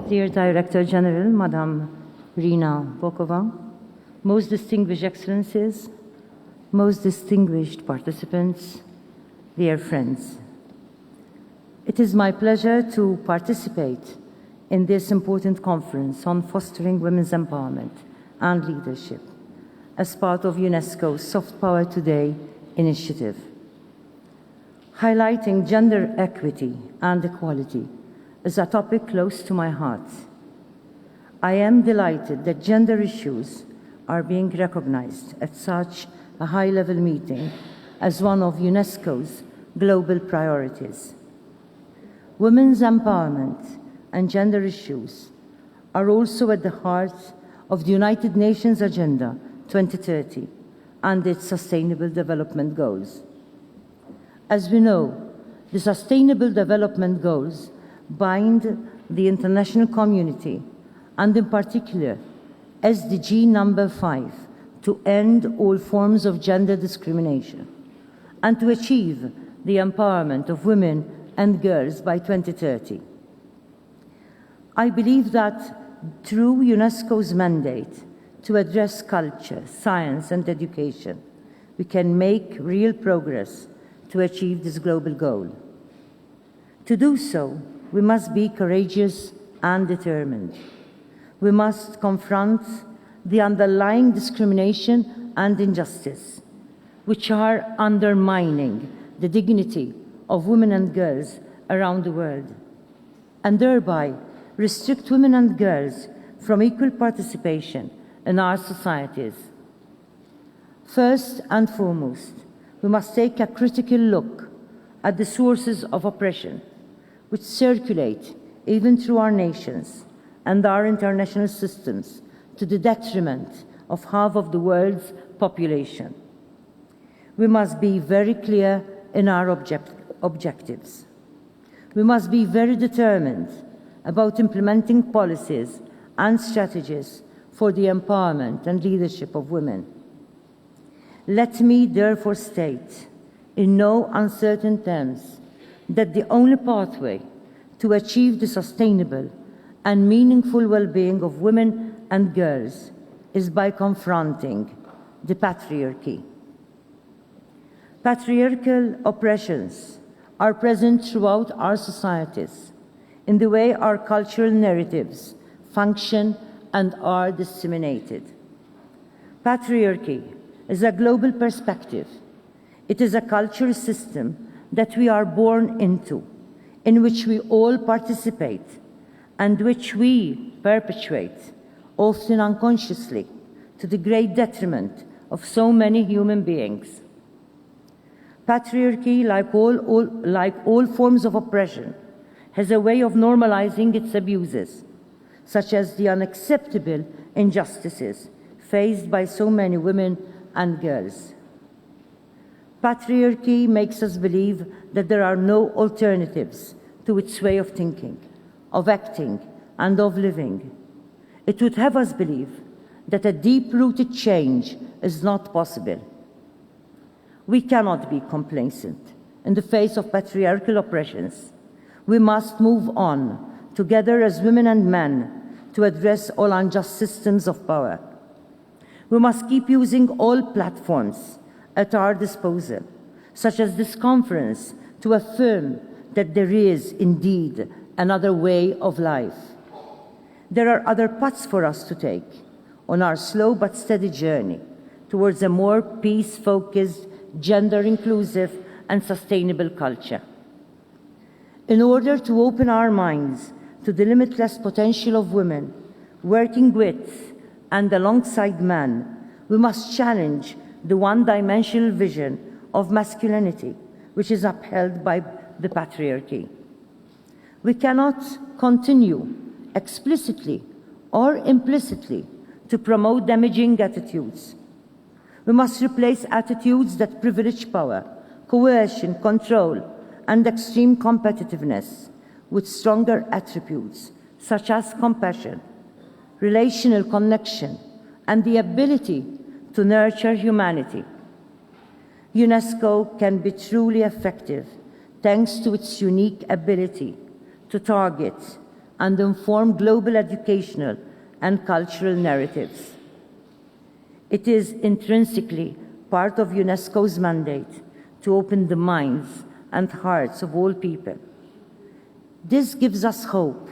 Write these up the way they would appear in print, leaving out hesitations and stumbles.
dear Director General, Madam Rina Bokova, most distinguished Excellencies, most distinguished participants, dear friends. It is my pleasure to participate in this important conference on fostering women's empowerment and leadership as part of UNESCO's Soft Power Today initiative. Highlighting gender equity and equality is a topic close to my heart. I am delighted that gender issues are being recognized at such a high-level meeting as one of UNESCO's global priorities. Women's empowerment and gender issues are also at the heart of the United Nations Agenda 2030 and its Sustainable Development Goals. As we know, the Sustainable Development Goals bind the international community, and in particular, SDG number 5, to end all forms of gender discrimination and to achieve the empowerment of women and girls by 2030. I believe that through UNESCO's mandate to address culture, science, and education, we can make real progress to achieve this global goal. To do so, we must be courageous and determined. We must confront the underlying discrimination and injustice, which are undermining the dignity of women and girls around the world, and thereby restrict women and girls from equal participation in our societies. First and foremost, we must take a critical look at the sources of oppression which circulate even through our nations and our international systems to the detriment of half of the world's population. We must be very clear in our objectives. We must be very determined about implementing policies and strategies for the empowerment and leadership of women. Let me therefore state, in no uncertain terms, that the only pathway to achieve the sustainable and meaningful well-being of women and girls is by confronting the patriarchy. Patriarchal oppressions are present throughout our societies in the way our cultural narratives function and are disseminated. Patriarchy is a global perspective. It is a cultural system that we are born into, in which we all participate, and which we perpetuate, often unconsciously, to the great detriment of so many human beings. Patriarchy, like all forms of oppression, has a way of normalizing its abuses, such as the unacceptable injustices faced by so many women and girls. Patriarchy makes us believe that there are no alternatives to its way of thinking, of acting, and of living. It would have us believe that a deep-rooted change is not possible. We cannot be complacent in the face of patriarchal oppressions. We must move on, together as women and men, to address all unjust systems of power. We must keep using all platforms at our disposal, such as this conference, to affirm that there is indeed another way of life. There are other paths for us to take on our slow but steady journey towards a more peace-focused, gender-inclusive, and sustainable culture. In order to open our minds to the limitless potential of women, working with and alongside men, we must challenge the one-dimensional vision of masculinity, which is upheld by the patriarchy. We cannot continue explicitly or implicitly to promote damaging attitudes. We must replace attitudes that privilege power, coercion, control, and extreme competitiveness with stronger attributes such as compassion, relational connection, and the ability to nurture humanity. UNESCO can be truly effective thanks to its unique ability to target and inform global educational and cultural narratives. It is intrinsically part of UNESCO's mandate to open the minds and hearts of all people. This gives us hope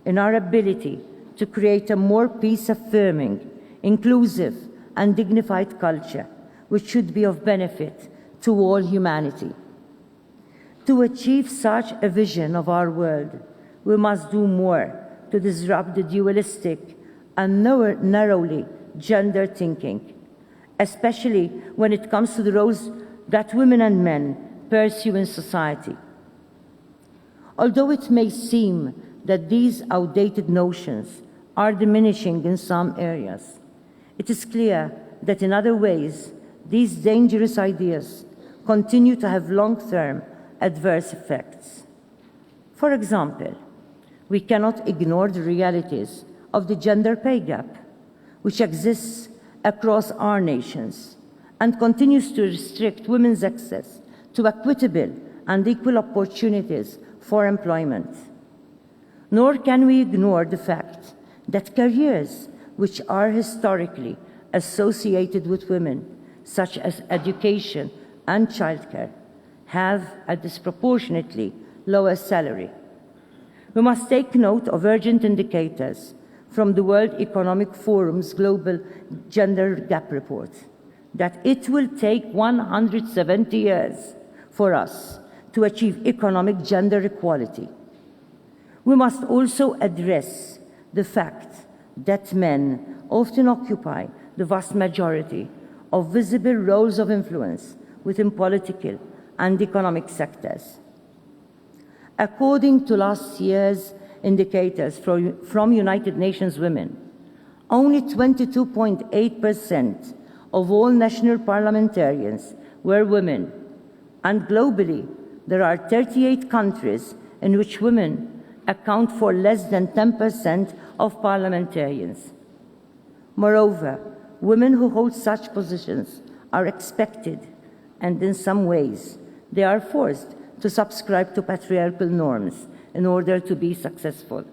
in our ability to create a more peace-affirming, inclusive, and dignified culture, which should be of benefit to all humanity. To achieve such a vision of our world, we must do more to disrupt the dualistic and narrowly gendered thinking, especially when it comes to the roles that women and men pursue in society. Although it may seem that these outdated notions are diminishing in some areas, it is clear that in other ways, these dangerous ideas continue to have long-term adverse effects. For example, we cannot ignore the realities of the gender pay gap, which exists across our nations and continues to restrict women's access to equitable and equal opportunities for employment. Nor can we ignore the fact that careers which are historically associated with women, such as education and childcare, have a disproportionately lower salary. We must take note of urgent indicators from the World Economic Forum's Global Gender Gap Report that it will take 170 years for us to achieve economic gender equality. We must also address the fact that men often occupy the vast majority of visible roles of influence within political and economic sectors. According to last year's indicators from United Nations Women, only 22.8% of all national parliamentarians were women, and globally there are 38 countries in which women account for less than 10% of parliamentarians. Moreover, women who hold such positions are expected, and in some ways, they are forced to subscribe to patriarchal norms in order to be successful.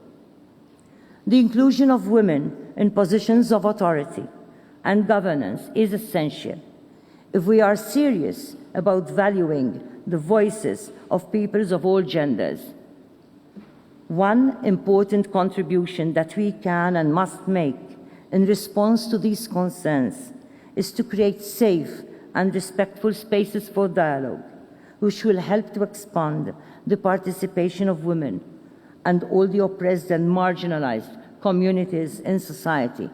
The inclusion of women in positions of authority and governance is essential if we are serious about valuing the voices of peoples of all genders. One important contribution that we can and must make in response to these concerns is to create safe and respectful spaces for dialogue, which will help to expand the participation of women and all the oppressed and marginalized communities in society.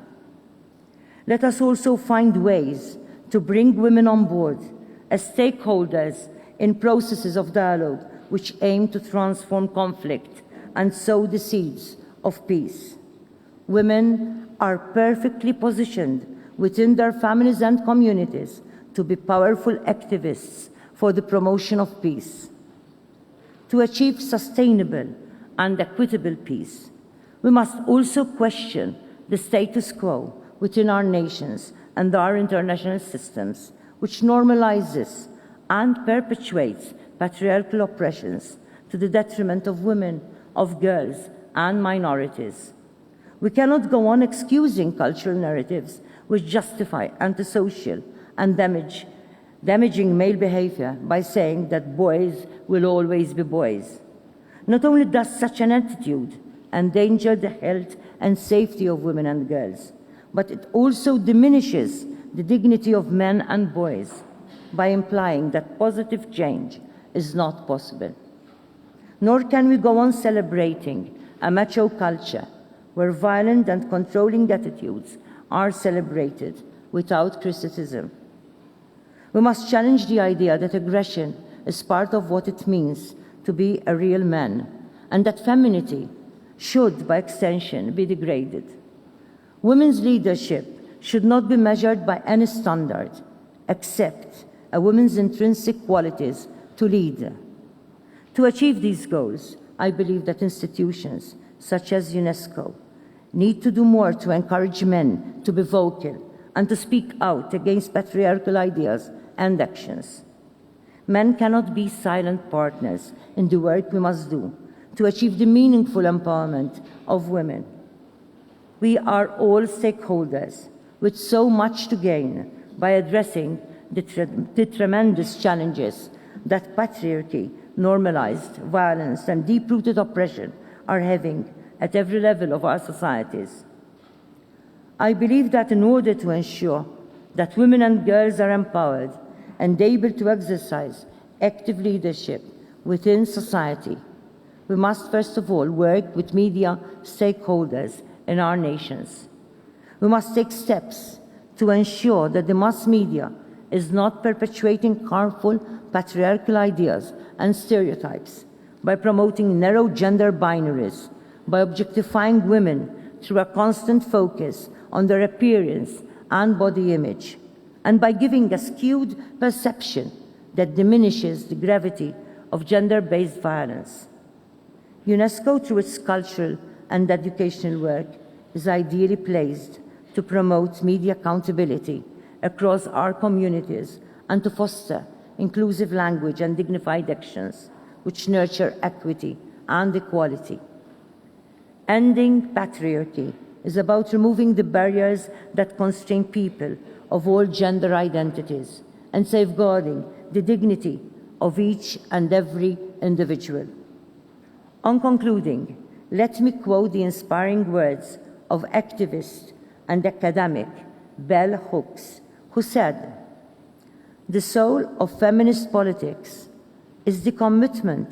Let us also find ways to bring women on board as stakeholders in processes of dialogue which aim to transform conflict and sow the seeds of peace. Women are perfectly positioned within their families and communities to be powerful activists for the promotion of peace. To achieve sustainable and equitable peace, we must also question the status quo within our nations and our international systems, which normalizes and perpetuates patriarchal oppressions to the detriment of women, of girls, and minorities. We cannot go on excusing cultural narratives which justify antisocial and damaging male behavior by saying that boys will always be boys. Not only does such an attitude endanger the health and safety of women and girls, but it also diminishes the dignity of men and boys by implying that positive change is not possible. Nor can we go on celebrating a macho culture where violent and controlling attitudes are celebrated without criticism. We must challenge the idea that aggression is part of what it means to be a real man, and that femininity should, by extension, be degraded. Women's leadership should not be measured by any standard except a woman's intrinsic qualities to lead. To achieve these goals, I believe that institutions such as UNESCO need to do more to encourage men to be vocal and to speak out against patriarchal ideas and actions. Men cannot be silent partners in the work we must do to achieve the meaningful empowerment of women. We are all stakeholders with so much to gain by addressing the tremendous challenges that patriarchy, normalized violence, and deep-rooted oppression are having at every level of our societies. I believe that in order to ensure that women and girls are empowered and able to exercise active leadership within society, we must first of all work with media stakeholders in our nations. We must take steps to ensure that the mass media is not perpetuating harmful patriarchal ideas and stereotypes by promoting narrow gender binaries, by objectifying women through a constant focus on their appearance and body image, and by giving a skewed perception that diminishes the gravity of gender-based violence. UNESCO, through its cultural and educational work, is ideally placed to promote media accountability across our communities and to foster inclusive language and dignified actions which nurture equity and equality. Ending patriarchy is about removing the barriers that constrain people of all gender identities and safeguarding the dignity of each and every individual. On concluding, let me quote the inspiring words of activist and academic Bell Hooks, who said, "The soul of feminist politics is the commitment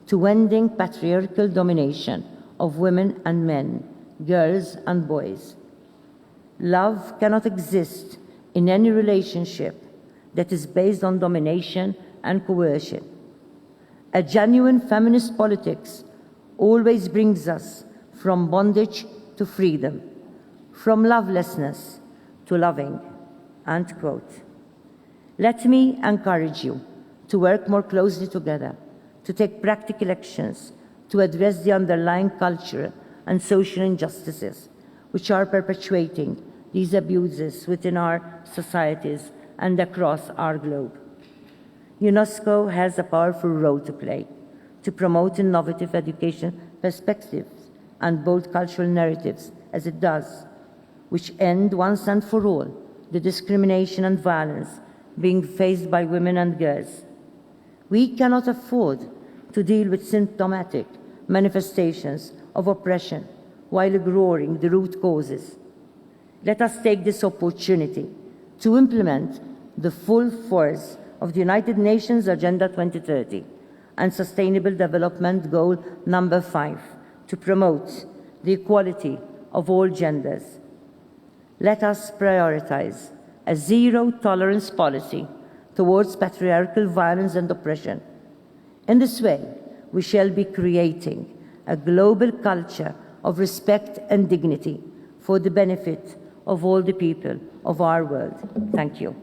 to ending patriarchal domination of women and men, girls and boys. Love cannot exist in any relationship that is based on domination and coercion. A genuine feminist politics always brings us from bondage to freedom, from lovelessness to loving." End quote. Let me encourage you to work more closely together, to take practical actions to address the underlying cultural and social injustices which are perpetuating these abuses within our societies and across our globe. UNESCO has a powerful role to play to promote innovative education perspectives and bold cultural narratives as it does, which end once and for all the discrimination and violence being faced by women and girls. We cannot afford to deal with symptomatic manifestations of oppression while ignoring the root causes. Let us take this opportunity to implement the full force of the United Nations Agenda 2030 and Sustainable Development Goal number 5 to promote the equality of all genders. Let us prioritize a zero-tolerance policy towards patriarchal violence and oppression. In this way, we shall be creating a global culture of respect and dignity for the benefit of all the people of our world. Thank you.